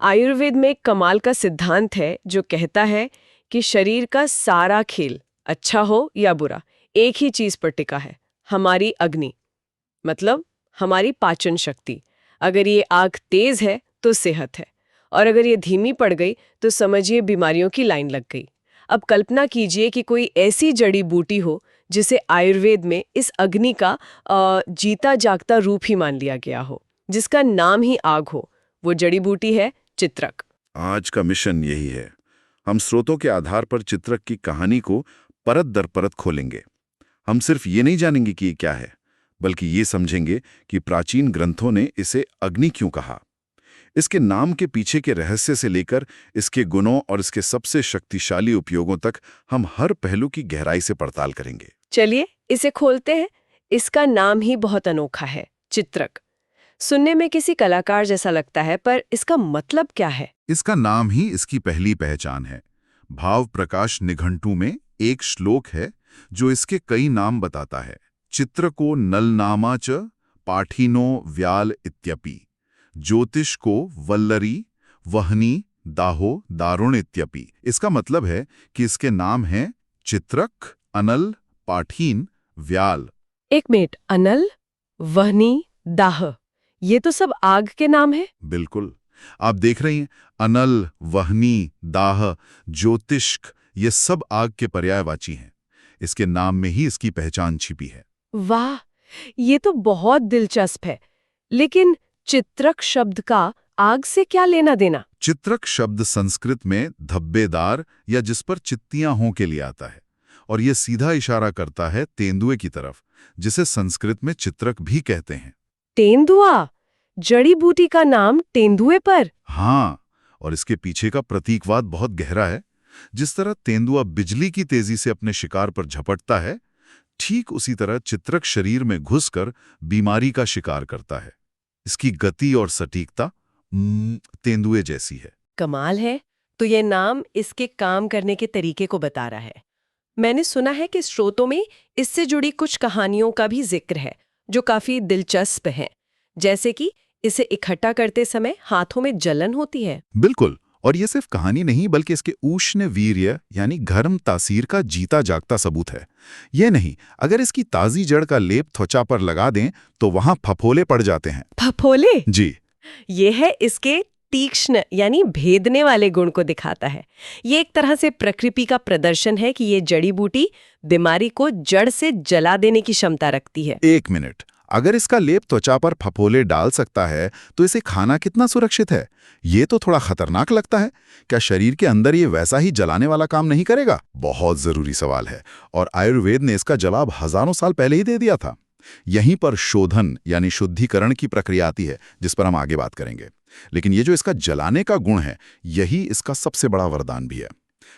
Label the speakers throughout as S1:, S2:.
S1: आयुर्वेद में एक कमाल का सिद्धांत है जो कहता है कि शरीर का सारा खेल, अच्छा हो या बुरा, एक ही चीज पर टिका है, हमारी अग्नि। मतलब हमारी पाचन शक्ति। अगर ये आग तेज है तो सेहत है, और अगर ये धीमी पड़ गई तो समझिए बीमारियों की लाइन लग गई। अब कल्पना कीजिए कि कोई ऐसी जड़ी बूटी हो जिसे आयुर्वेद में इस अग्नि का जीता जागता रूप ही मान लिया गया हो, जिसका नाम ही आग हो। वो जड़ी बूटी है चित्रक।
S2: आज का मिशन यही है। हम स्रोतों के आधार पर चित्रक की कहानी को परत दर परत खोलेंगे। हम सिर्फ ये नहीं जानेंगे कि ये क्या है, बल्कि ये समझेंगे कि प्राचीन ग्रंथों ने इसे अग्नि क्यों कहा। इसके नाम के पीछे के रहस्य से लेकर इसके गुणों और इसके सबसे शक्तिशाली उपयोगों तक हम हर पहलू की गहराई से पड़ताल करेंगे।
S1: चलिए इसे खोलते हैं। इसका नाम ही बहुत अनोखा है, चित्रक। सुनने में किसी कलाकार जैसा लगता है, पर इसका मतलब क्या है?
S2: इसका नाम ही इसकी पहली पहचान है। भाव प्रकाश निघंटु में एक श्लोक है जो इसके कई नाम बताता है। चित्र को नलनामा च पाठिनो व्याल इत्यपि, ज्योतिष को वल्लरी वहनी दाहो दारुण इत्यपि। इसका मतलब है कि इसके नाम हैं चित्रक, अनल, पाठीन, व्याल।
S1: एक मिनट, अनल, वहनी, दाह, ये तो सब आग के नाम है।
S2: बिल्कुल, आप देख रही हैं, अनल, वहनी, दाह, ज्योतिष्क, ये सब आग के पर्यायवाची हैं। इसके नाम में ही इसकी पहचान छिपी है।
S1: वाह, ये तो बहुत दिलचस्प है। लेकिन चित्रक शब्द का आग से क्या लेना देना?
S2: चित्रक शब्द संस्कृत में धब्बेदार या जिस पर चित्तियां हों के लिए आता है, और यह सीधा इशारा करता है तेंदुए की तरफ, जिसे संस्कृत में चित्रक भी कहते हैं।
S1: तेंदुआ, जड़ी बूटी का नाम तेंदुए पर?
S2: हाँ, और इसके पीछे का प्रतीकवाद बहुत गहरा है। जिस तरह तेंदुआ बिजली की तेजी से अपने शिकार पर झपटता है, ठीक उसी तरह चित्रक शरीर में घुसकर बीमारी का शिकार करता है। इसकी गति और सटीकता तेंदुए जैसी है।
S1: कमाल है। तो ये नाम इसके काम करने के तरीके को बता रहा है। मैंने सुना है कि स्रोतों में इससे जुड़ी कुछ कहानियों का भी जिक्र है जो काफी दिलचस्प हैं। जैसे कि इसे इकट्ठा करते समय हाथों में जलन होती है।
S2: बिल्कुल, और ये सिर्फ कहानी नहीं बल्कि इसके उष्ण वीर्य यानी गर्म तासीर का जीता जागता सबूत है। ये नहीं, अगर इसकी ताजी जड़ का लेप त्वचा पर लगा दें तो वहां फफोले पड़ जाते हैं।
S1: फफोले?
S2: जी,
S1: ये है इसके तीक्ष्ण यानी भेदने वाले गुण को दिखाता है। ये एक तरह से प्रकृति का प्रदर्शन है कि ये जड़ी बूटी बीमारी को जड़ से जला देने की क्षमता रखती है।
S2: एक मिनट, अगर इसका लेप त्वचा पर फफोले डाल सकता है तो इसे खाना कितना सुरक्षित है? ये तो थोड़ा खतरनाक लगता है। क्या शरीर के अंदर ये वैसा ही जलाने वाला काम नहीं करेगा? बहुत जरूरी सवाल है, और आयुर्वेद ने इसका जवाब हजारों साल पहले ही दे दिया था। यहीं पर शोधन यानी शुद्धिकरण की प्रक्रिया आती है, जिस पर हम आगे बात करेंगे। लेकिन ये जो इसका जलाने का गुण है, यही इसका सबसे बड़ा वरदान भी है।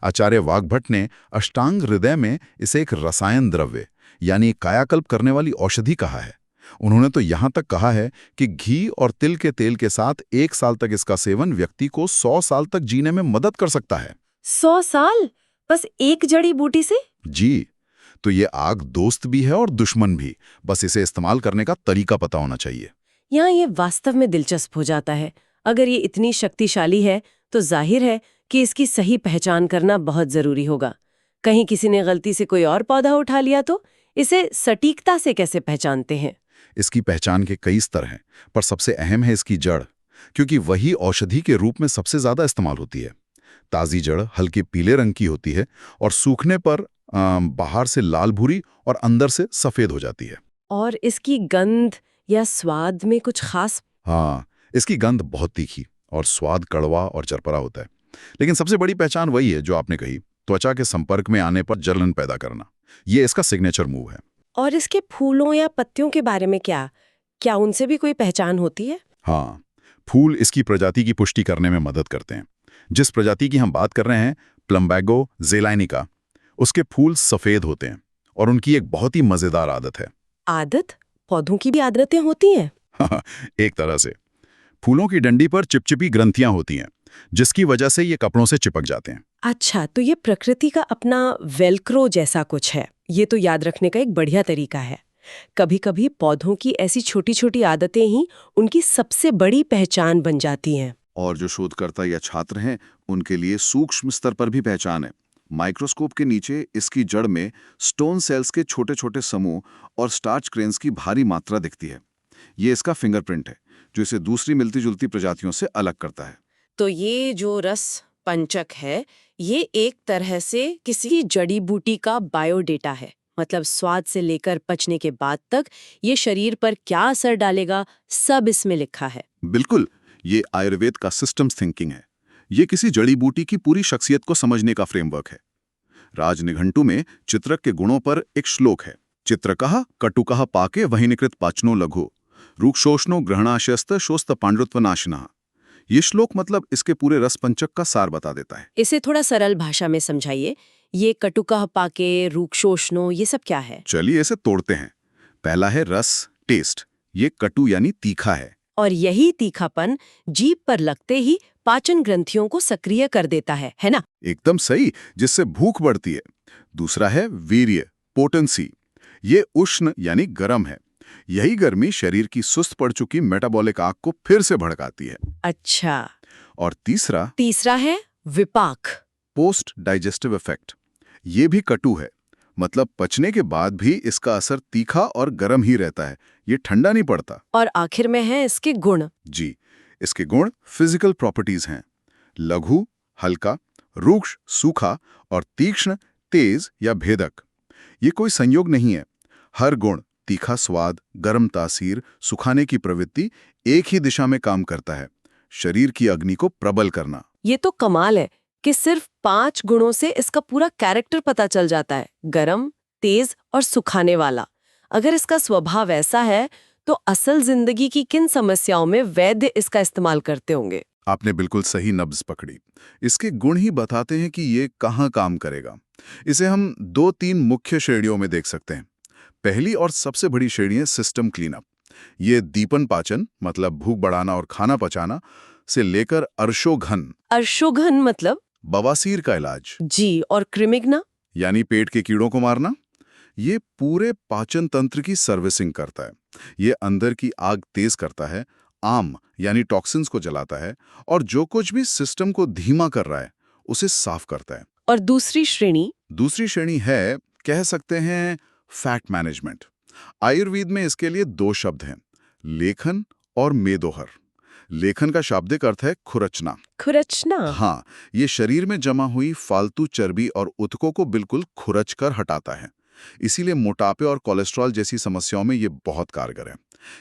S2: आचार्य वाग्भट ने अष्टांग हृदय में इसे एक रसायन द्रव्य यानी कायाकल्प करने वाली औषधि कहा है। उन्होंने तो यहां तक कहा है कि घी और तिल के तेल के साथ 1 साल तक इसका सेवन व्यक्ति को 100 साल तक जीने में मदद कर सकता है।
S1: 100 साल? बस एक जड़ी बूटी से?
S2: जी, तो ये आग दोस्त भी है और दुश्मन भी, बस इसे इस्तेमाल करने का तरीका पता होना चाहिए।
S1: यहाँ ये वास्तव में दिलचस्प हो जाता है। अगर ये इतनी शक्तिशाली है तो जाहिर है कि इसकी सही पहचान करना बहुत जरूरी होगा। कहीं किसी ने गलती से कोई और पौधा उठा लिया तो इसे सटीकता से कैसे पहचानते हैं?
S2: इसकी पहचान के कई स्तर हैं, पर सबसे अहम है इसकी जड़, क्योंकि वही औषधि के रूप में सबसे ज्यादा इस्तेमाल होती है। ताजी जड़ हल्के पीले रंग की होती है और सूखने पर बाहर से लाल भूरी और अंदर से सफेद हो जाती है।
S1: और इसकी गंध या स्वाद में कुछ खास?
S2: हाँ, इसकी गंध बहुत तीखी और स्वाद कड़वा और चरपरा होता है। लेकिन सबसे बड़ी पहचान वही है जो आपने कही, त्वचा के संपर्क में आने पर जलन पैदा करना। ये इसका सिग्नेचर मूव है।
S1: और इसके फूलों या पत्तियों के बारे में क्या उनसे भी कोई पहचान होती है?
S2: हाँ, फूल इसकी प्रजाति की पुष्टि करने में मदद करते हैं। जिस प्रजाति की हम बात कर रहे हैं, प्लम्बैगो ज़ेलाइनिका, उसके फूल सफेद होते हैं और उनकी एक बहुत ही मजेदार आदत है।
S1: आदत? पौधों की भी आदतें होती हैं?
S2: एक तरह से फूलों की डंडी पर चिपचिपी ग्रंथियां होती हैं, जिसकी वजह से ये कपड़ों से चिपक जाते हैं।
S1: अच्छा, तो ये प्रकृति का अपना वेलक्रो जैसा कुछ है। ये तो याद रखने का एक बढ़िया तरीका है। कभी कभी पौधों की ऐसी छोटी छोटी आदतें ही उनकी सबसे बड़ी पहचान बन जाती हैं।
S3: और जो शोधकर्ता या छात्र हैं उनके लिए सूक्ष्म स्तर पर भी पहचान है। माइक्रोस्कोप के नीचे इसकी जड़ में स्टोन सेल्स के छोटे छोटे समूह और स्टार्च ग्रेन्स की भारी मात्रा दिखती है। ये इसका फिंगरप्रिंट है जो इसे दूसरी मिलती जुलती प्रजातियों से अलग करता है।
S4: तो ये जो रस पंचक है, ये एक तरह से किसी जड़ी बूटी का बायोडेटा है। मतलब स्वाद से लेकर पचने के बाद तक ये शरीर पर क्या असर डालेगा, सब इसमें लिखा है।
S3: बिल्कुल, ये आयुर्वेद का सिस्टम्स थिंकिंग है। ये किसी जड़ी बूटी की पूरी शख्सियत को समझने का फ्रेमवर्क है। राजनिघंटु में चित्रक के गुणों पर एक श्लोक है। चित्रकः कटुकः पाके वहिनिकृत पाचनो लघु रूक्षोष्णो ग्रहणाशयस्त शोस्त पांडुत्व नाशिनः। ये श्लोक मतलब इसके पूरे रस पंचक का सार बता देता है।
S4: इसे थोड़ा सरल भाषा में समझाइए। ये कटुकः पाके, रूक्षोष्णो, ये सब क्या है?
S3: चलिए इसे तोड़ते हैं। पहला है रस, टेस्ट। ये कटु यानी तीखा है।
S4: और यही तीखापन जीभ पर लगते ही पाचन ग्रंथियों को सक्रिय कर देता है ना?
S3: एकदम सही, जिससे भूख बढ़ती है। दूसरा है वीर्य, पोटेंसी। ये उष्ण यानी गर्म है। यही गर्मी शरीर की सुस्त पड़ चुकी मेटाबॉलिक आग को फिर से भड़काती है।
S4: अच्छा।
S3: और तीसरा
S4: है विपाक,
S3: पोस्ट डाइजेस्टिव इफेक्ट। ये भी कटु है, मतलब पचने के बाद भी इसका असर तीखा और गर्म ही रहता है, ये ठंडा नहीं पड़ता।
S4: और आखिर में है इसके गुण।
S3: जी, इसके गुण फिजिकल प्रॉपर्टीज हैं। लघु, हल्का, रूक्ष, सूखा और तीक्ष्ण, तेज या भेदक। ये कोई संयोग नहीं है। हर गुण, तीखा स्वाद, गर्म तासीर, सुखाने की प्रवृत्ति, एक ही दिशा में काम करता है, शरीर की अग्नि को प्रबल करना।
S4: ये तो कमाल है कि सिर्फ 5 गुणों से इसका पूरा कैरेक्टर पता चल जाता है, गरम, तेज और सुखाने वाला। अगर इसका स्वभाव ऐसा है तो असल जिंदगी की किन समस्याओं में वैद्य इसका इस्तेमाल करते होंगे?
S3: आपने बिल्कुल सही नब्ज पकड़ी। इसके गुण ही बताते हैं कि ये कहाँ काम करेगा। इसे हम 2-3 मुख्य श्रेणियों में देख सकते हैं। पहली और सबसे बड़ी श्रेणी है सिस्टम क्लीनअप। ये दीपन पाचन, मतलब भूख बढ़ाना और खाना पचाना, से लेकर
S4: अर्शोघन मतलब
S3: बवासीर का इलाज।
S4: जी, और क्रिमिग्ना
S3: यानी पेट के कीड़ों को मारना। ये पूरे पाचन तंत्र की सर्विसिंग करता है। ये अंदर की आग तेज करता है, आम यानी टॉक्सिन्स को जलाता है, और जो कुछ भी सिस्टम को धीमा कर रहा है उसे साफ करता है।
S4: और दूसरी श्रेणी
S3: है, कह सकते हैं, फैट मैनेजमेंट। आयुर्वेद में इसके लिए 2 शब्द हैं, लेखन और मेदोहर। लेखन का शाब्दिक अर्थ है खुरचना। हाँ, ये शरीर में जमा हुई फालतू चर्बी और उत्तकों को बिल्कुल खुरच कर हटाता है। इसीलिए मोटापे और कोलेस्ट्रॉल जैसी समस्याओं में ये बहुत कारगर है।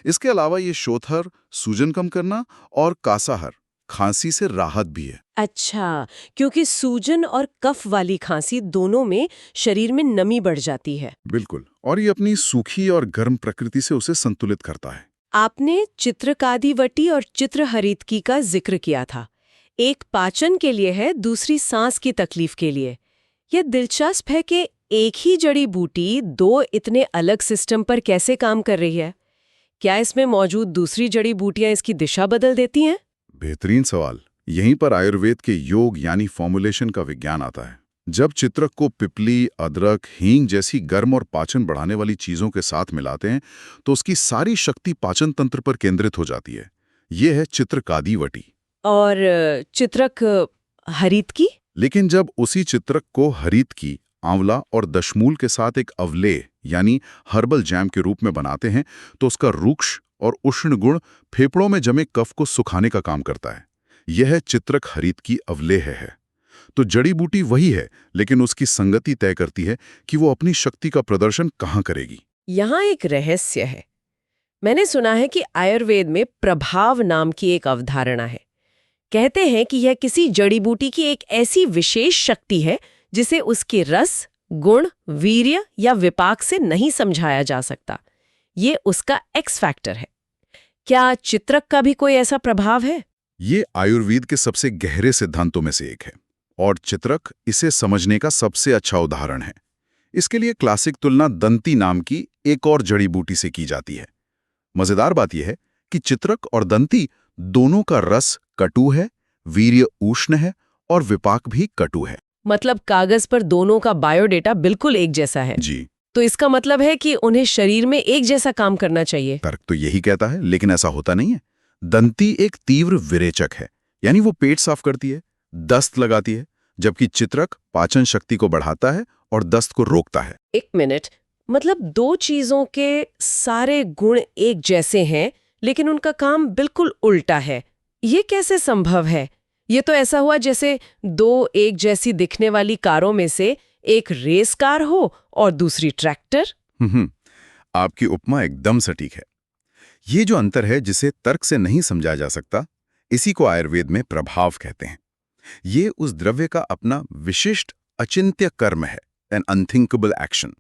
S3: इसके अलावा ये शोथहर, सूजन कम करना, और कासाहर, खांसी से राहत भी है।
S4: अच्छा, क्योंकि सूजन और कफ वाली खांसी दोनों में शरीर में नमी बढ़ जाती है।
S3: बिल्कुल, और ये अपनी सूखी और गर्म प्रकृति से उसे संतुलित करता है।
S4: आपने चित्रकादिवटी और चित्रहरितकी का जिक्र किया था। एक पाचन के लिए है, दूसरी सांस की तकलीफ के लिए। यह दिलचस्प है कि एक ही जड़ी बूटी 2 इतने अलग सिस्टम पर कैसे काम कर रही है। क्या इसमें मौजूद दूसरी जड़ी बूटियां इसकी दिशा बदल देती हैं?
S3: बेहतरीन सवाल। यहीं पर आयुर्वेद के योग यानी फॉर्मुलेशन का विज्ञान आता है। जब चित्रक को पिपली, अदरक, हींग जैसी गर्म और पाचन बढ़ाने वाली चीजों के साथ मिलाते हैं तो उसकी सारी शक्ति पाचन तंत्र पर केंद्रित हो जाती है। ये है चित्रकादिवटी।
S4: और चित्रक हरितकी?
S3: लेकिन जब उसी चित्रक को हरितकी, आंवला और दशमूल के साथ एक अवलेह यानी हर्बल जैम के रूप में बनाते हैं तो उसका रूक्ष और उष्ण गुण फेफड़ों में जमे कफ को सुखाने का काम करता है। यह चित्रक हरितकी अवलेह है। तो जड़ी बूटी वही है, लेकिन उसकी संगति तय करती है कि वो अपनी शक्ति का प्रदर्शन कहाँ करेगी।
S4: यहाँ एक रहस्य है। मैंने सुना है कि आयुर्वेद में प्रभाव नाम की एक अवधारणा है। कहते हैं कि यह किसी जड़ी बूटी की एक ऐसी विशेष शक्ति है जिसे उसके रस, गुण, वीर्य या विपाक से नहीं समझाया जा सकता। ये उसका एक्स फैक्टर है। क्या चित्रक का भी कोई ऐसा प्रभाव है?
S3: ये आयुर्वेद के सबसे गहरे सिद्धांतों में से एक है, और चित्रक इसे समझने का सबसे अच्छा उदाहरण है। इसके लिए क्लासिक तुलना दंती नाम की एक और जड़ी बूटी से की जाती है। मजेदार बात यह है कि चित्रक और दंती दोनों का रस कटु है, वीर्य उष्ण है और विपाक भी कटु है।
S4: मतलब कागज पर दोनों का बायोडेटा बिल्कुल एक जैसा है।
S3: जी।
S4: तो इसका मतलब है कि उन्हें शरीर में एक जैसा काम करना चाहिए।
S3: तर्क तो यही कहता है, लेकिन ऐसा होता नहीं है। दंती एक तीव्र विरेचक है, यानी वो पेट साफ करती है, दस्त लगाती है, जबकि चित्रक पाचन शक्ति को बढ़ाता है और दस्त को रोकता है।
S4: एक मिनट, मतलब दो चीजों के सारे गुण एक जैसे हैं, लेकिन उनका काम बिल्कुल उल्टा है। ये कैसे संभव है? ये तो ऐसा हुआ जैसे दो एक जैसी दिखने वाली कारों में से एक रेस कार हो और दूसरी ट्रैक्टर।
S3: आपकी उपमा एकदम सटीक है। ये जो अंतर है जिसे तर्क से नहीं समझा जा सकता, इसी को आयुर्वेद में प्रभाव कहते हैं। ये उस द्रव्य का अपना विशिष्ट अचिंत्य कर्म है, एन अनथिंकेबल एक्शन।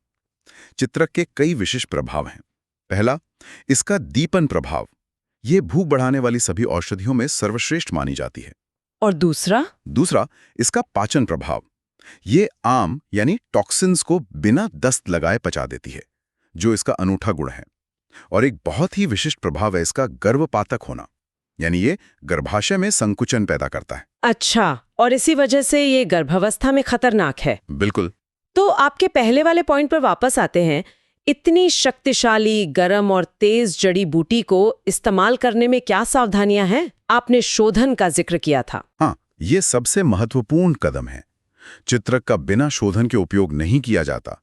S3: चित्रक के कई विशिष्ट प्रभाव हैं। पहला, इसका दीपन प्रभाव। ये भूख बढ़ाने वाली सभी औषधियों में सर्वश्रेष्ठ मानी जाती है।
S4: और दूसरा, इसका पाचन प्रभाव। ये आम यानी टॉक्सिन्स को बिना दस्त लगाए पचा देती है, जो इसका अनूठा गुण है। और एक बहुत ही विशिष्ट प्रभाव है इसका गर्भपातक होना, यानी ये गर्भाशय में संकुचन पैदा करता है। अच्छा, और इसी वजह से ये गर्भावस्था में खतरनाक है।
S3: बिल्कुल।
S4: तो आपके पहले वाले पॉइंट पर वापस आते हैं। इतनी शक्तिशाली, गर्म और तेज जड़ी बूटी को इस्तेमाल करने में क्या सावधानियां हैं? आपने शोधन का जिक्र किया था।
S3: हाँ, ये सबसे महत्वपूर्ण कदम है। चित्रक का बिना शोधन के उपयोग नहीं किया जाता।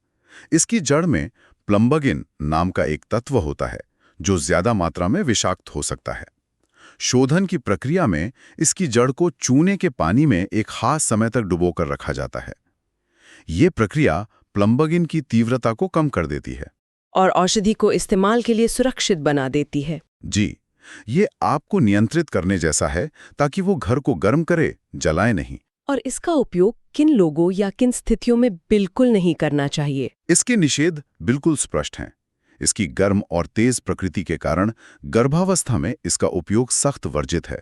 S3: इसकी जड़ में प्लम्बगिन नाम का एक तत्व होता है, जो ज्यादा मात्रा में विषाक्त हो सकता है। शोधन की प्रक्रिया में इसकी जड़ को चूने के पानी में एक खास समय तक डुबोकर रखा जाता है। ये प्रक्रिया प्लम्बगिन की तीव्रता को कम कर देती है
S4: और औषधि को इस्तेमाल के लिए सुरक्षित बना देती है।
S3: जी, ये आपको नियंत्रित करने जैसा है, ताकि वो घर को गर्म करे, जलाए नहीं।
S4: और इसका उपयोग किन लोगों या किन स्थितियों में बिल्कुल नहीं करना चाहिए?
S3: इसके निषेध बिल्कुल स्पष्ट हैं। इसकी गर्म और तेज प्रकृति के कारण गर्भावस्था में इसका उपयोग सख्त वर्जित है।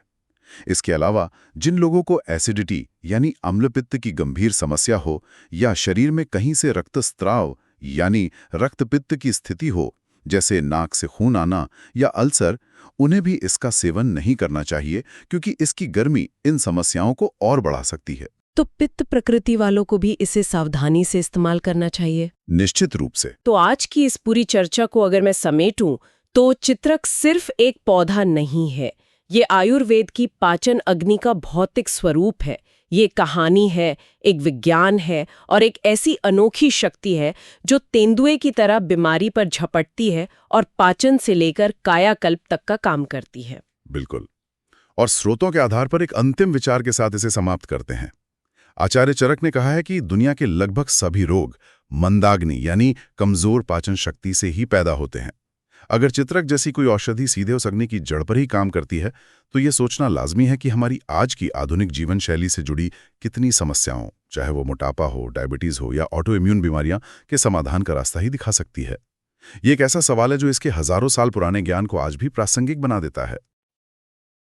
S3: इसके अलावा जिन लोगों को एसिडिटी यानी अम्लपित्त की गंभीर समस्या हो, या शरीर में कहीं से रक्तस्राव यानी रक्तपित्त की स्थिति हो, जैसे नाक से खून आना या अल्सर, उन्हें भी इसका सेवन नहीं करना चाहिए, क्योंकि इसकी गर्मी इन समस्याओं को और बढ़ा सकती है।
S4: तो पित्त प्रकृति वालों को भी इसे सावधानी से इस्तेमाल करना चाहिए?
S3: निश्चित रूप से।
S4: तो आज की इस पूरी चर्चा को अगर मैं समेटूं, तो चित्रक सिर्फ एक पौधा नहीं है। ये आयुर्वेद की पाचन अग्नि का भौतिक स्वरूप है। ये कहानी है, एक विज्ञान है और एक ऐसी अनोखी शक्ति है जो तेंदुए की तरह बीमारी पर झपटती है और पाचन से लेकर कायाकल्प तक का काम करती है।
S3: बिल्कुल। और स्रोतों के आधार पर एक अंतिम विचार के साथ इसे समाप्त करते हैं। आचार्य चरक ने कहा है कि दुनिया के लगभग सभी रोग मंदाग्नि यानी कमजोर पाचन शक्ति से ही पैदा होते हैं। अगर चित्रक जैसी कोई औषधि सीधे उस अग्नि की जड़ पर ही काम करती है, तो ये सोचना लाजमी है कि हमारी आज की आधुनिक जीवन शैली से जुड़ी कितनी समस्याओं, चाहे वो मोटापा हो, डायबिटीज हो या ऑटो इम्यून बीमारियां, के समाधान का रास्ता ही दिखा सकती है। ये एक ऐसा सवाल है जो इसके हजारों साल पुराने ज्ञान को आज भी प्रासंगिक बना देता है।